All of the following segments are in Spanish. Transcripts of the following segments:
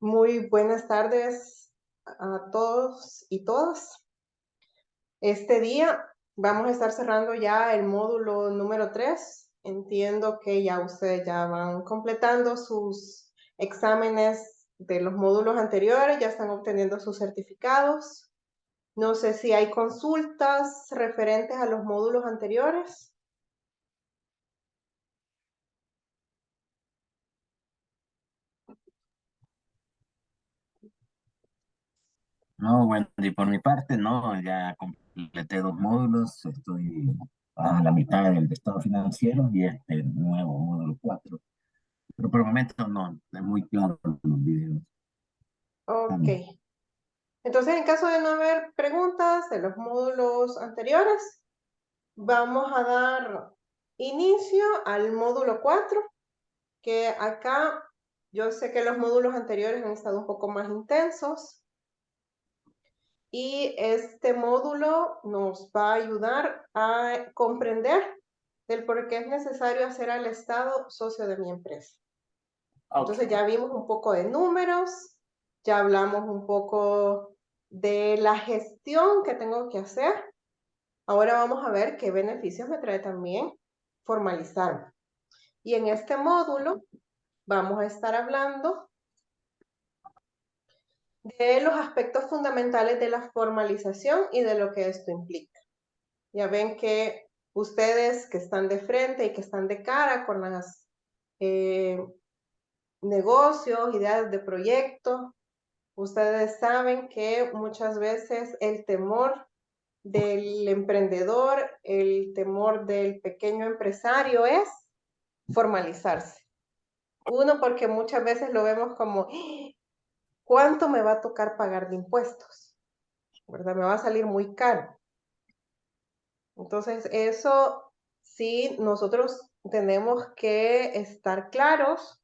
Muy buenas tardes a todos y todas. Este día vamos a estar cerrando ya el módulo número 3. Entiendo que ya ustedes ya van completando sus exámenes de los módulos anteriores, ya están obteniendo sus certificados. No sé si hay consultas referentes a los módulos anteriores. No, bueno, y por mi parte, no, ya completé 2 módulos, estoy a la mitad del de estado financiero y este nuevo módulo 4. Pero por el momento no, es muy claro los videos. Ok. Entonces, en caso de no haber preguntas de los módulos anteriores, vamos a dar inicio al módulo 4, que acá yo sé que los módulos anteriores han estado un poco más intensos y este módulo nos va a ayudar a comprender el por qué es necesario hacer al Estado socio de mi empresa. Entonces ya vimos un poco de números, ya hablamos un poco de la gestión que tengo que hacer. Ahora vamos a ver qué beneficios me trae también formalizarme. Y en este módulo vamos a estar hablando de los aspectos fundamentales de la formalización y de lo que esto implica. Ya ven que ustedes que están de frente y que están de cara con los negocios, ideas de proyectos, ustedes saben que muchas veces el temor del emprendedor, el temor del pequeño empresario es formalizarse. Uno, porque muchas veces lo vemos como, ¿cuánto me va a tocar pagar de impuestos? ¿Verdad? Me va a salir muy caro. Entonces, eso sí, nosotros tenemos que estar claros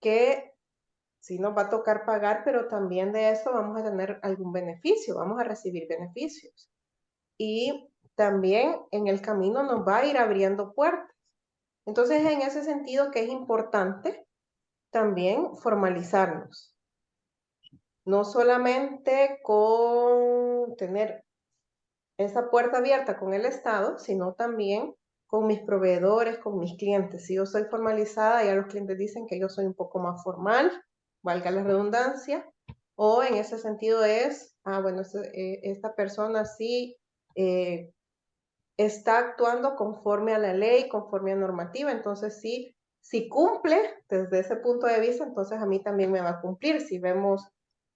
que sí nos va a tocar pagar, pero también de eso vamos a tener algún beneficio, vamos a recibir beneficios. Y también en el camino nos va a ir abriendo puertas. Entonces, en ese sentido que es importante también formalizarnos. No solamente con tener esa puerta abierta con el Estado, sino también con mis proveedores, con mis clientes. Si yo soy formalizada, ya los clientes dicen que yo soy un poco más formal, valga la redundancia, o en ese sentido es, bueno, esta persona sí está actuando conforme a la ley, conforme a normativa, entonces sí, si cumple desde ese punto de vista, entonces a mí también me va a cumplir. Si vemos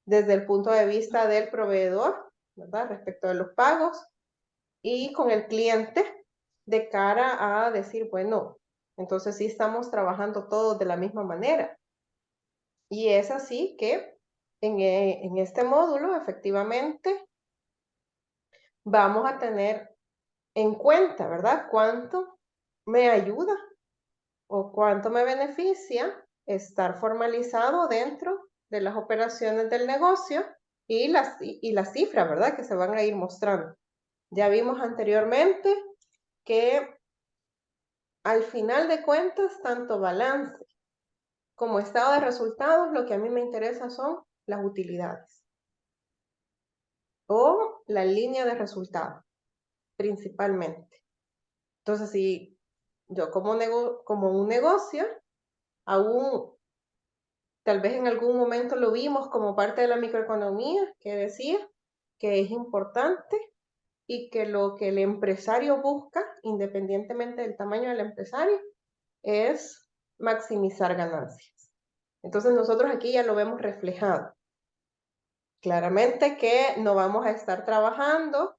desde el punto de vista del proveedor, ¿verdad? Respecto de los pagos y con el cliente de cara a decir, bueno, entonces sí estamos trabajando todos de la misma manera. Y es así que en este módulo, efectivamente, vamos a tener en cuenta, ¿verdad? ¿Cuánto me ayuda o cuánto me beneficia estar formalizado dentro de las operaciones del negocio y las cifras, ¿verdad? Que se van a ir mostrando. Ya vimos anteriormente que al final de cuentas, tanto balance como estado de resultados, lo que a mí me interesa son las utilidades o la línea de resultados, principalmente. Entonces, si yo como un negocio, aún tal vez en algún momento lo vimos como parte de la microeconomía, que decía que es importante y que lo que el empresario busca, independientemente del tamaño del empresario, es maximizar ganancias. Entonces nosotros aquí ya lo vemos reflejado. Claramente que no vamos a estar trabajando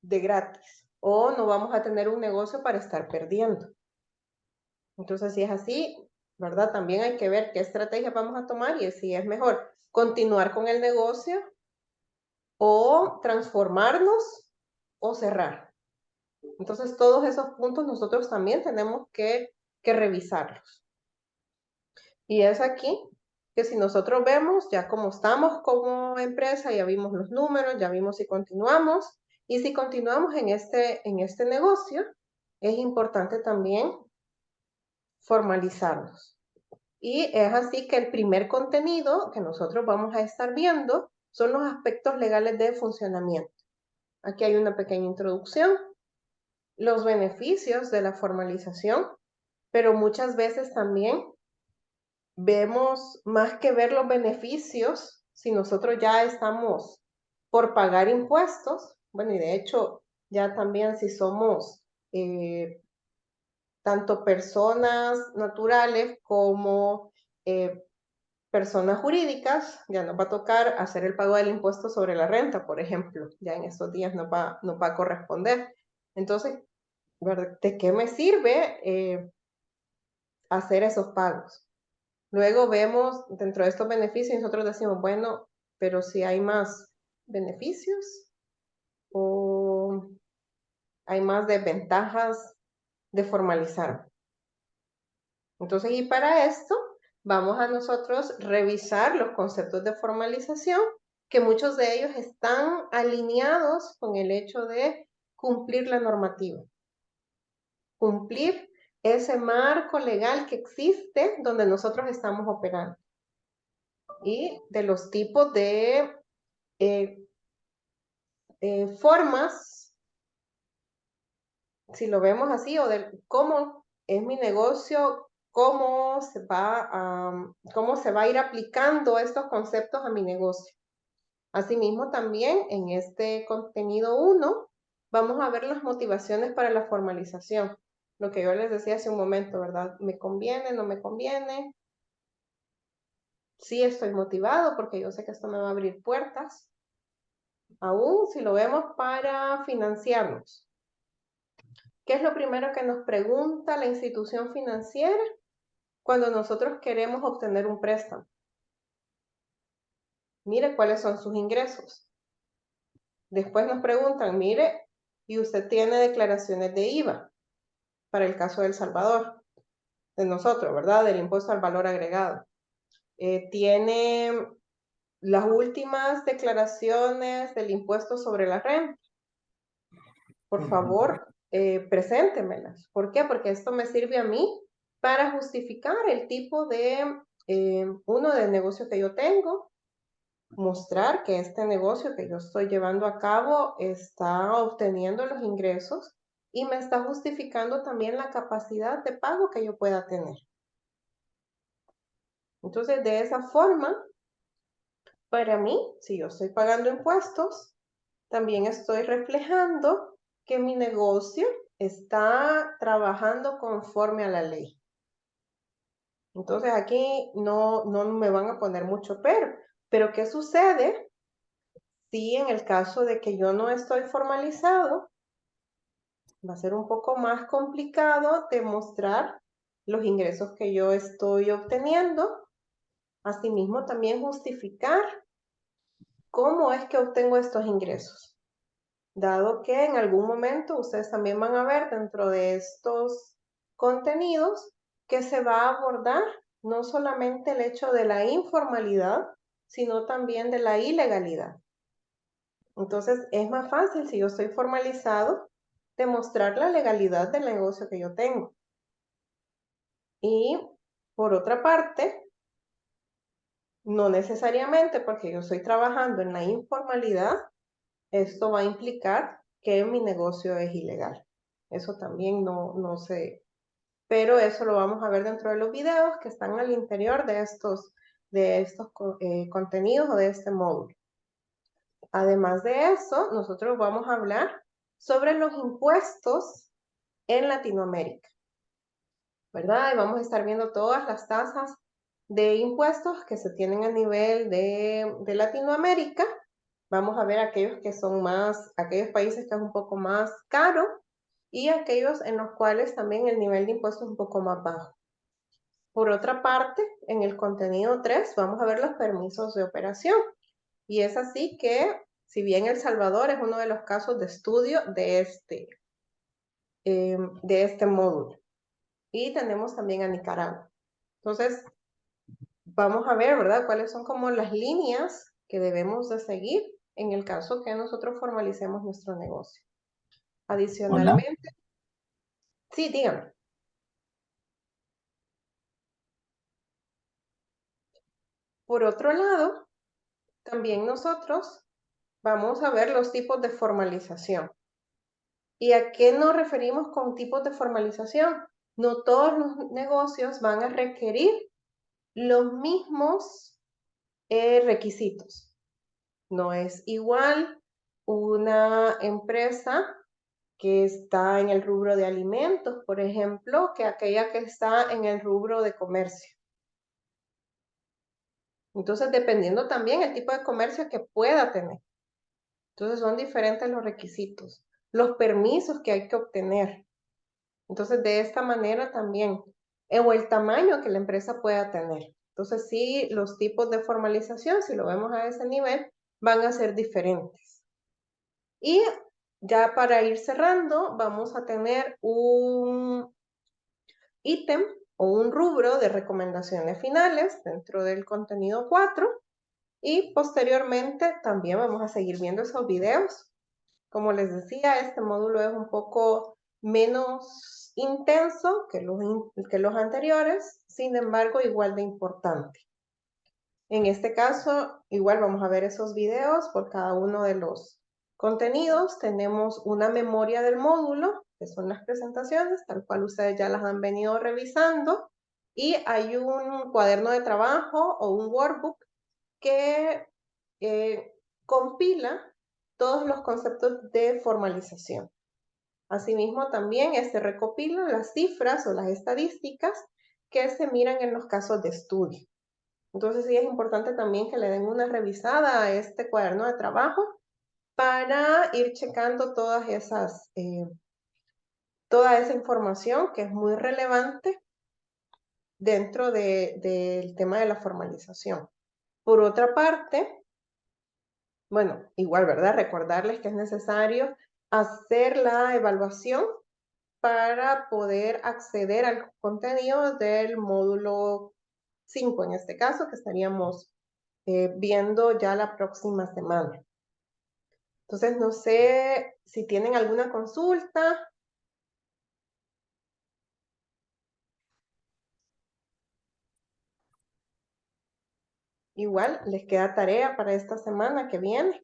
de gratis o no vamos a tener un negocio para estar perdiendo. Entonces, si es así, ¿verdad? También hay que ver qué estrategia vamos a tomar y si es mejor continuar con el negocio o transformarnos o cerrar. Entonces, todos esos puntos nosotros también tenemos que revisarlos. Y es aquí que si nosotros vemos ya cómo estamos como empresa, ya vimos los números, ya vimos si continuamos, y si continuamos en este negocio, es importante también formalizarnos. Y es así que el primer contenido que nosotros vamos a estar viendo son los aspectos legales de funcionamiento. Aquí hay una pequeña introducción, los beneficios de la formalización, pero muchas veces también vemos, más que ver los beneficios, si nosotros ya estamos por pagar impuestos, bueno, y de hecho ya también si somos tanto personas naturales como personas jurídicas, ya nos va a tocar hacer el pago del impuesto sobre la renta, por ejemplo, ya en estos días nos va a corresponder. Entonces, ¿de qué me sirve hacer esos pagos? Luego vemos dentro de estos beneficios, nosotros decimos, bueno, pero si hay más beneficios o hay más desventajas de formalizar. Entonces, y para esto vamos a nosotros revisar los conceptos de formalización, que muchos de ellos están alineados con el hecho de cumplir la normativa, cumplir ese marco legal que existe donde nosotros estamos operando y de los tipos de eh, formas, si lo vemos así, o de cómo es mi negocio, cómo se va a ir aplicando estos conceptos a mi negocio. Asimismo, también en este contenido 1 vamos a ver las motivaciones para la formalización. Lo que yo les decía hace un momento, ¿verdad? ¿Me conviene? ¿No me conviene? Sí estoy motivado porque yo sé que esto me va a abrir puertas. Aún si lo vemos para financiarnos. ¿Qué es lo primero que nos pregunta la institución financiera cuando nosotros queremos obtener un préstamo? Mire cuáles son sus ingresos. Después nos preguntan, mire, y usted tiene declaraciones de IVA para el caso de El Salvador, de nosotros, ¿verdad? Del impuesto al valor agregado. Tiene las últimas declaraciones del impuesto sobre la renta. Por favor, preséntemelas. ¿Por qué? Porque esto me sirve a mí para justificar el tipo de, uno, de negocio que yo tengo, mostrar que este negocio que yo estoy llevando a cabo está obteniendo los ingresos y me está justificando también la capacidad de pago que yo pueda tener. Entonces, de esa forma, para mí, si yo estoy pagando impuestos, también estoy reflejando que mi negocio está trabajando conforme a la ley. Entonces aquí no me van a poner mucho pero ¿qué sucede si en el caso de que yo no estoy formalizado? Va a ser un poco más complicado demostrar los ingresos que yo estoy obteniendo. Asimismo, también justificar cómo es que obtengo estos ingresos. Dado que en algún momento ustedes también van a ver dentro de estos contenidos que se va a abordar no solamente el hecho de la informalidad, sino también de la ilegalidad. Entonces, es más fácil si yo estoy formalizado demostrar la legalidad del negocio que yo tengo. Y por otra parte, no necesariamente porque yo estoy trabajando en la informalidad, esto va a implicar que mi negocio es ilegal. Eso también no sé, pero eso lo vamos a ver dentro de los videos que están al interior de estos contenidos o de este módulo. Además de eso, nosotros vamos a hablar sobre los impuestos en Latinoamérica, ¿verdad? Y vamos a estar viendo todas las tasas de impuestos que se tienen a nivel de Latinoamérica. Vamos a ver aquellos que son aquellos países que es un poco más caro y aquellos en los cuales también el nivel de impuestos es un poco más bajo. Por otra parte, en el contenido 3 vamos a ver los permisos de operación. Y es así que, si bien El Salvador es uno de los casos de estudio de este módulo. Y tenemos también a Nicaragua. Entonces, vamos a ver, ¿verdad? Cuáles son como las líneas que debemos de seguir en el caso que nosotros formalicemos nuestro negocio. Hola. Adicionalmente, sí, dígame. Por otro lado, también nosotros vamos a ver los tipos de formalización. ¿Y a qué nos referimos con tipos de formalización? No todos los negocios van a requerir los mismos requisitos. No es igual una empresa que está en el rubro de alimentos, por ejemplo, que aquella que está en el rubro de comercio. Entonces, dependiendo también el tipo de comercio que pueda tener. Entonces, son diferentes los requisitos, los permisos que hay que obtener. Entonces, de esta manera también, o el tamaño que la empresa pueda tener. Entonces, sí, los tipos de formalización, si lo vemos a ese nivel, van a ser diferentes. Y ya para ir cerrando, vamos a tener un ítem o un rubro de recomendaciones finales dentro del contenido 4 y posteriormente también vamos a seguir viendo esos videos. Como les decía, este módulo es un poco menos intenso que los anteriores, sin embargo, igual de importante. En este caso, igual vamos a ver esos videos por cada uno de los contenidos. Tenemos una memoria del módulo, que son las presentaciones, tal cual ustedes ya las han venido revisando. Y hay un cuaderno de trabajo o un workbook que compila todos los conceptos de formalización. Asimismo, también recopila las cifras o las estadísticas que se miran en los casos de estudio. Entonces, sí es importante también que le den una revisada a este cuaderno de trabajo para ir checando toda esa información que es muy relevante dentro del tema de la formalización. Por otra parte, bueno, igual, ¿verdad? Recordarles que es necesario hacer la evaluación para poder acceder al contenido del módulo 5, en este caso, que estaríamos viendo ya la próxima semana. Entonces, no sé si tienen alguna consulta. Igual, les queda tarea para esta semana que viene.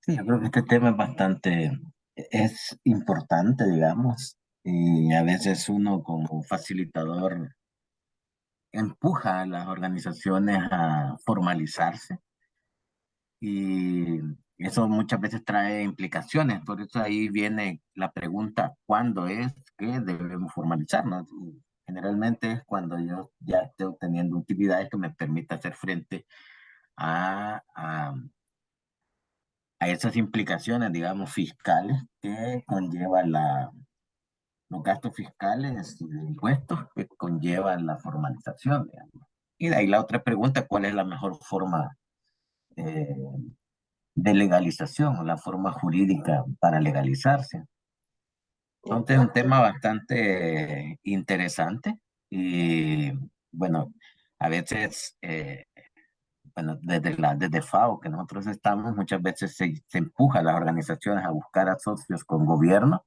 Sí, yo creo que este tema es importante, digamos, y a veces uno como facilitador empuja a las organizaciones a formalizarse y eso muchas veces trae implicaciones. Por eso ahí viene la pregunta, ¿cuándo es que debemos formalizarnos? Y generalmente es cuando yo ya esté obteniendo utilidades que me permita hacer frente a, a, a esas implicaciones, digamos, fiscales que conlleva los gastos fiscales y de impuestos que conllevan la formalización, digamos. Y de ahí la otra pregunta, ¿cuál es la mejor forma eh, de legalización o la forma jurídica para legalizarse? Entonces es un Exacto. tema bastante interesante y bueno, a veces, bueno, desde FAO que nosotros estamos, muchas veces se empuja a las organizaciones a buscar a socios con gobierno,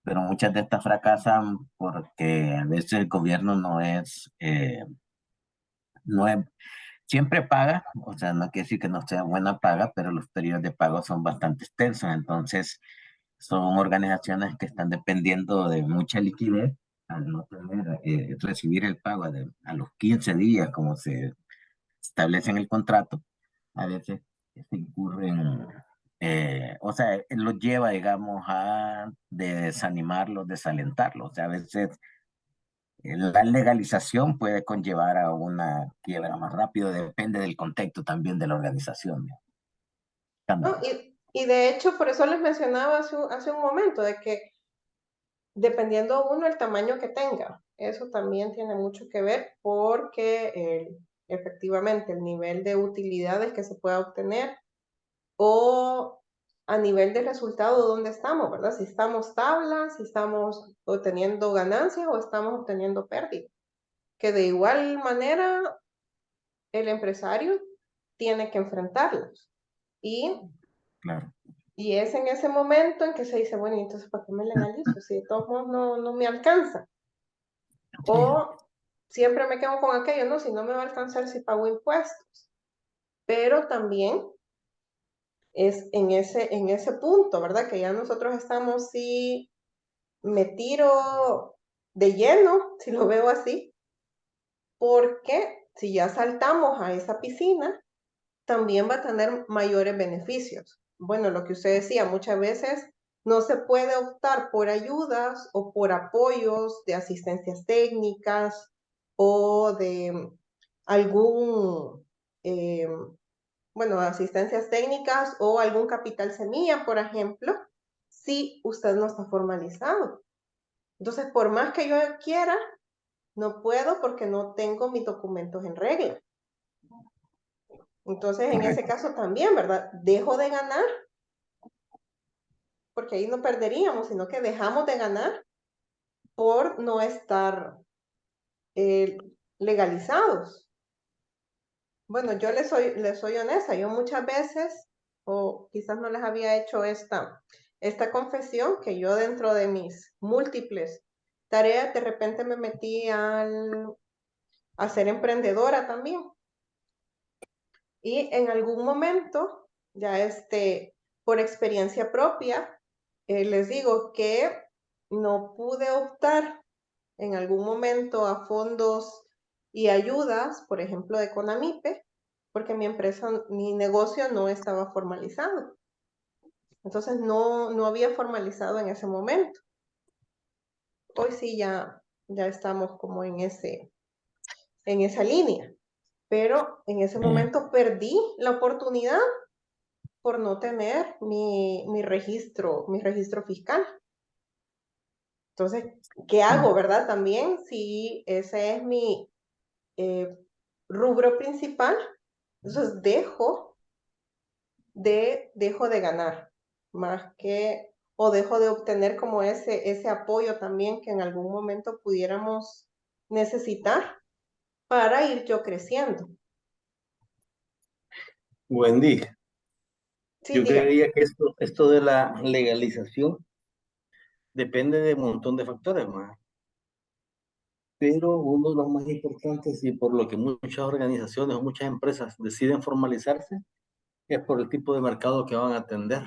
pero muchas de estas fracasan porque a veces el gobierno no es, siempre paga, o sea, no quiere decir que no sea buena paga, pero los periodos de pago son bastante extensos, entonces son organizaciones que están dependiendo de mucha liquidez al no tener, recibir el pago a los 15 días, como se establece en el contrato, a veces se incurren, o sea, los lleva, digamos, a desanimarlos, desalentarlos, o sea, a veces la legalización puede conllevar a una quiebra más rápido, depende del contexto también de la organización, ¿no? ¿No? También, Y de hecho, por eso les mencionaba hace un momento, de que dependiendo uno el tamaño que tenga, eso también tiene mucho que ver porque efectivamente el nivel de utilidades que se pueda obtener o a nivel de resultado dónde estamos, ¿verdad? Si estamos tablas, si estamos obteniendo ganancias o estamos obteniendo pérdidas. Que de igual manera el empresario tiene que enfrentarlos. Y, claro. y es en ese momento en que se dice, bueno, entonces ¿para qué me legalizo? Si de todos modos no me alcanza. Sí, O siempre me quedo con aquello, no, si no me va a alcanzar si pago impuestos. Pero también es en ese punto, ¿verdad? Que ya nosotros estamos, si me tiro de lleno, si lo veo así, porque si ya saltamos a esa piscina, también va a tener mayores beneficios. Bueno, lo que usted decía, muchas veces no se puede optar por ayudas o por apoyos de asistencias técnicas o de algún, bueno, asistencias técnicas o algún capital semilla, por ejemplo, si usted no está formalizado. Entonces, por más que yo quiera, no puedo porque no tengo mis documentos en regla. Entonces, en ese Correcto. caso también, ¿verdad? Dejo de ganar, porque ahí no perderíamos, sino que dejamos de ganar por no estar eh, legalizados. Bueno, yo les soy honesta, yo muchas veces, o quizás no les había hecho esta confesión, que yo dentro de mis múltiples tareas, de repente me metí a ser emprendedora también. Y en algún momento, ya por experiencia propia, les digo que no pude optar en algún momento a fondos y ayudas, por ejemplo, de Conamipe, porque mi empresa, mi negocio no estaba formalizado. Entonces no había formalizado en ese momento. Hoy sí ya estamos como en esa línea, pero en ese momento perdí la oportunidad por no tener mi registro fiscal. Entonces, ¿qué hago, verdad? También si ese es mi eh, rubro principal, entonces dejo de ganar, más que, o dejo de obtener como ese apoyo también que en algún momento pudiéramos necesitar para ir yo creciendo. Wendy, Sí, yo dígame. creería que esto de la legalización depende de un montón de factores, más. Pero uno de los más importantes y por lo que muchas organizaciones o muchas empresas deciden formalizarse es por el tipo de mercado que van a atender.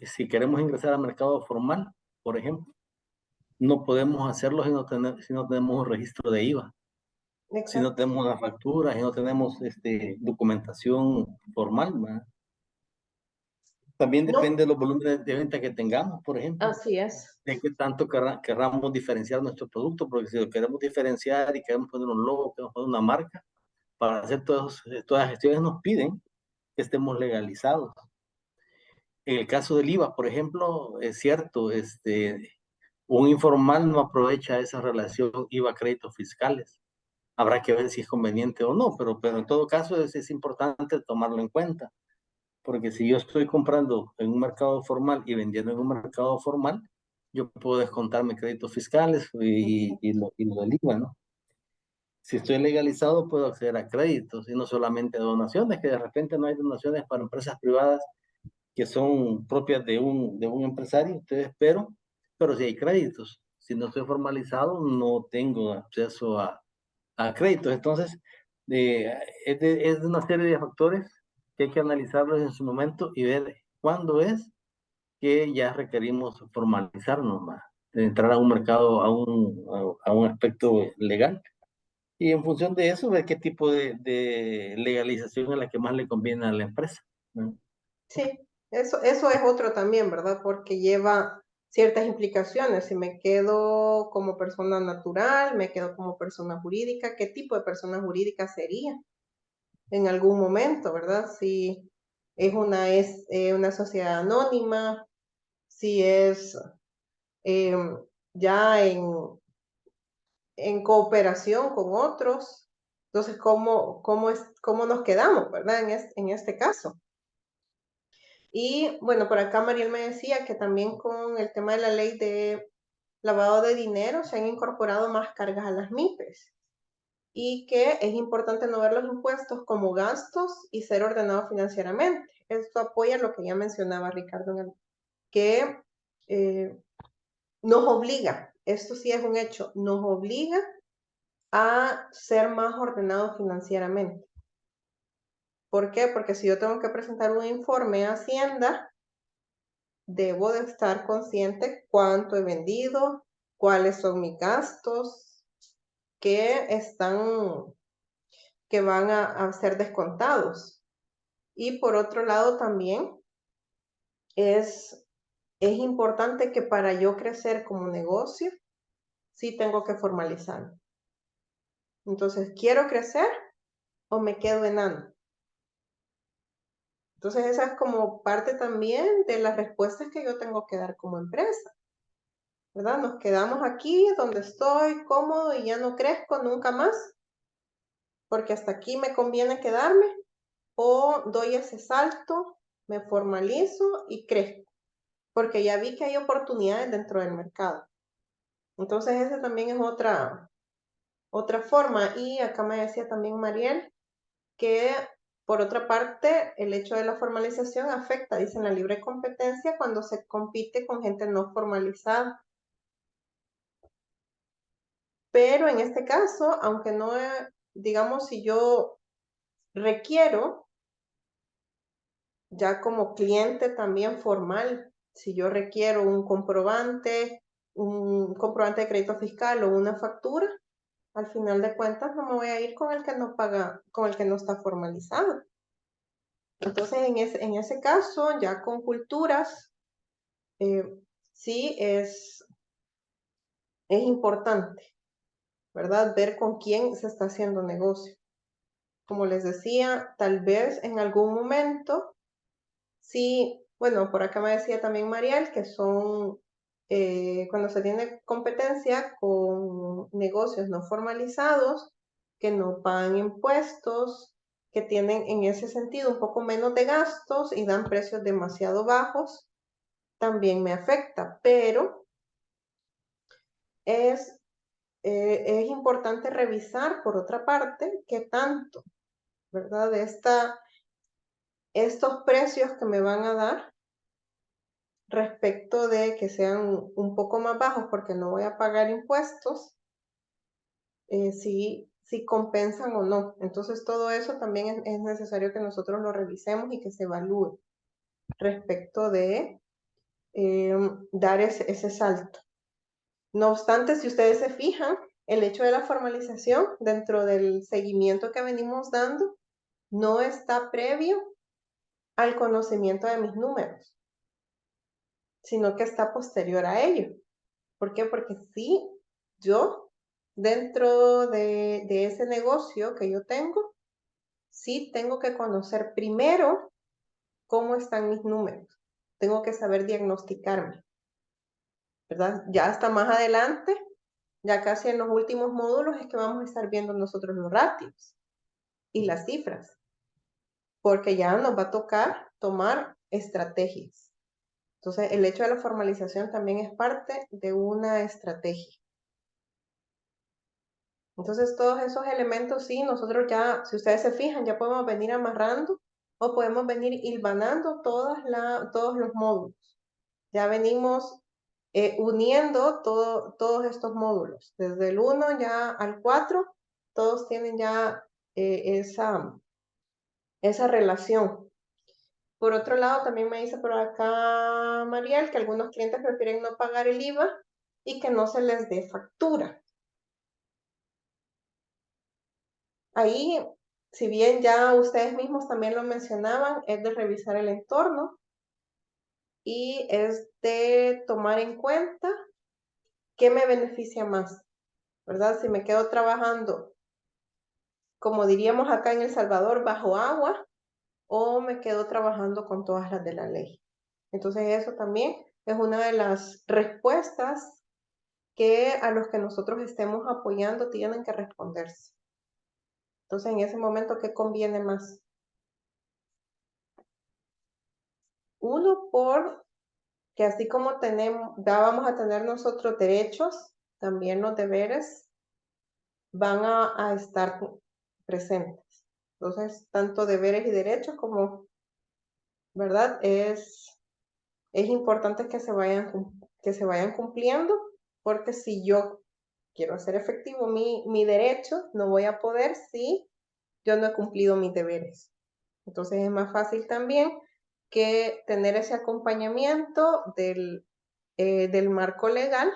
Si queremos ingresar al mercado formal, por ejemplo, no podemos hacerlo si no tenemos un registro de IVA, si no Exacto. tenemos una factura, si no tenemos documentación formal, ¿verdad? También No, depende de los volúmenes de venta que tengamos, por ejemplo, así es. de qué tanto querramos diferenciar nuestro producto, porque si lo queremos diferenciar y queremos poner un logo, queremos poner una marca, para hacer todas las gestiones nos piden que estemos legalizados. En el caso del IVA, por ejemplo, es cierto, un informal no aprovecha esa relación IVA-créditos fiscales. Habrá que ver si es conveniente o no, pero en todo caso es importante tomarlo en cuenta, porque si yo estoy comprando en un mercado formal y vendiendo en un mercado formal, yo puedo descontarme créditos fiscales y lo del IVA, ¿no? Si estoy legalizado, puedo acceder a créditos y no solamente a donaciones, que de repente no hay donaciones para empresas privadas que son propias de un empresario, entonces, pero si hay créditos. Si no estoy formalizado, no tengo acceso a créditos. Entonces, es de una serie de factores que hay que analizarlos en su momento y ver cuándo es que ya requerimos formalizarnos más, de entrar a un mercado, a un aspecto legal. Y en función de eso, ver qué tipo de legalización es la que más le conviene a la empresa, ¿no? Sí, eso es otro también, ¿verdad? Porque lleva ciertas implicaciones. Si me quedo como persona natural, me quedo como persona jurídica, ¿qué tipo de persona jurídica sería en algún momento, ¿verdad? Si es una sociedad anónima, si es eh, ya en cooperación con otros. Entonces, ¿cómo nos quedamos, ¿verdad? En este caso. Y bueno, por acá Mariel me decía que también con el tema de la ley de lavado de dinero se han incorporado más cargas a las MIPES y que es importante no ver los impuestos como gastos y ser ordenado financieramente. Esto apoya lo que ya mencionaba Ricardo, que nos obliga esto sí es un hecho, nos obliga a ser más ordenados financieramente. ¿Por qué? Porque si yo tengo que presentar un informe a Hacienda, debo de estar consciente cuánto he vendido, cuáles son mis gastos, que van a ser descontados. Y por otro lado también es importante que para yo crecer como negocio, sí tengo que formalizar. Entonces, ¿quiero crecer o me quedo enano? Entonces, esa es como parte también de las respuestas que yo tengo que dar como empresa, ¿verdad? Nos quedamos aquí donde estoy cómodo y ya no crezco nunca más, porque hasta aquí me conviene quedarme, o doy ese salto, me formalizo y crezco, porque ya vi que hay oportunidades dentro del mercado. Entonces, esa también es otra forma. Y acá me decía también Mariel que, por otra parte, el hecho de la formalización afecta, dicen, la libre competencia cuando se compite con gente no formalizada. Pero en este caso, aunque no, digamos, si yo requiero, ya como cliente también formal, si yo requiero un comprobante de crédito fiscal o una factura, al final de cuentas no me voy a ir con el que no paga, con el que no está formalizado. Entonces, en ese caso, ya con culturas, sí es importante, ¿verdad? Ver con quién se está haciendo negocio. Como les decía, tal vez en algún momento, sí, bueno, por acá me decía también Mariel que son, cuando se tiene competencia con negocios no formalizados, que no pagan impuestos, que tienen en ese sentido un poco menos de gastos y dan precios demasiado bajos, también me afecta, pero es importante revisar, por otra parte, qué tanto, ¿verdad? Estos precios que me van a dar respecto de que sean un poco más bajos porque no voy a pagar impuestos, si compensan o no. Entonces, todo eso también es necesario que nosotros lo revisemos y que se evalúe respecto de dar ese salto. No obstante, si ustedes se fijan, el hecho de la formalización dentro del seguimiento que venimos dando no está previo al conocimiento de mis números, sino que está posterior a ello. ¿Por qué? Porque sí, yo, dentro de ese negocio que yo tengo, sí tengo que conocer primero cómo están mis números. Tengo que saber diagnosticarme, ¿verdad? Ya hasta más adelante, ya casi en los últimos módulos, es que vamos a estar viendo nosotros los ratios y las cifras, porque ya nos va a tocar tomar estrategias. Entonces, el hecho de la formalización también es parte de una estrategia. Entonces, todos esos elementos, sí, nosotros ya, si ustedes se fijan, ya podemos venir amarrando o podemos venir hilvanando todos los módulos. Ya venimos uniendo todos estos módulos. Desde el 1 ya al 4, todos tienen ya esa relación. Por otro lado, también me dice por acá Mariel que algunos clientes prefieren no pagar el IVA y que no se les dé factura. Ahí, si bien ya ustedes mismos también lo mencionaban, es de revisar el entorno y es de tomar en cuenta qué me beneficia más, ¿verdad? Si me quedo trabajando, como diríamos acá en El Salvador, bajo agua, o me quedo trabajando con todas las de la ley. Entonces eso también es una de las respuestas que a los que nosotros estemos apoyando tienen que responderse. Entonces, en ese momento, ¿qué conviene más? Uno, por que así como vamos a tener nosotros derechos, también los deberes van a estar presentes. Entonces, tanto deberes y derechos como, ¿verdad? Es importante que se vayan cumpliendo porque si yo quiero hacer efectivo mi derecho, no voy a poder si yo no he cumplido mis deberes. Entonces es más fácil también que tener ese acompañamiento del marco legal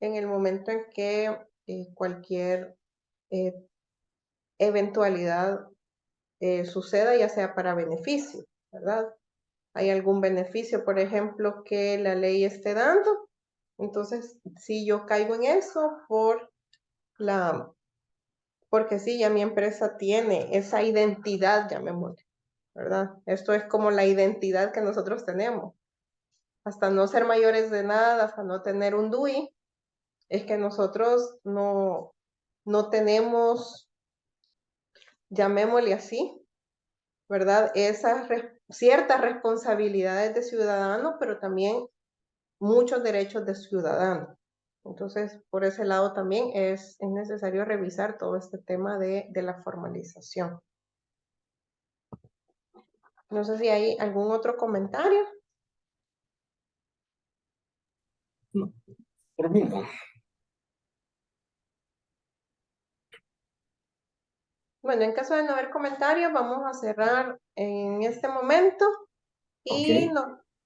en el momento en que cualquier eh, eventualidad suceda, ya sea para beneficio, ¿verdad? Hay algún beneficio, por ejemplo, que la ley esté dando. Entonces, si yo caigo en eso porque sí, ya mi empresa tiene esa identidad, llamémosle, ¿verdad? Esto es como la identidad que nosotros tenemos. Hasta no ser mayores de edad, hasta no tener un DUI, es que nosotros no tenemos, llamémosle así, ¿verdad? Esas ciertas responsabilidades de ciudadano, pero también muchos derechos de ciudadano. Entonces, por ese lado también es necesario revisar todo este tema de la formalización. No sé si hay algún otro comentario. No, por mí no. Bueno, en caso de no haber comentarios, vamos a cerrar en este momento Ok, y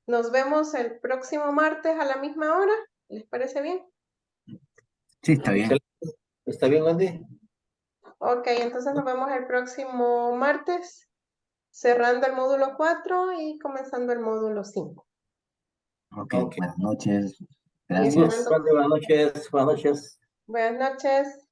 nos vemos el próximo martes a la misma hora. ¿Les parece bien? sí, está bien. excelente. ¿Está bien, Andy? Ok, entonces nos vemos el próximo martes, cerrando el módulo 4 y comenzando el módulo 5. Ok, Ok. buenas noches. Y Gracias. esperando. Buenas noches. Buenas noches. Buenas noches.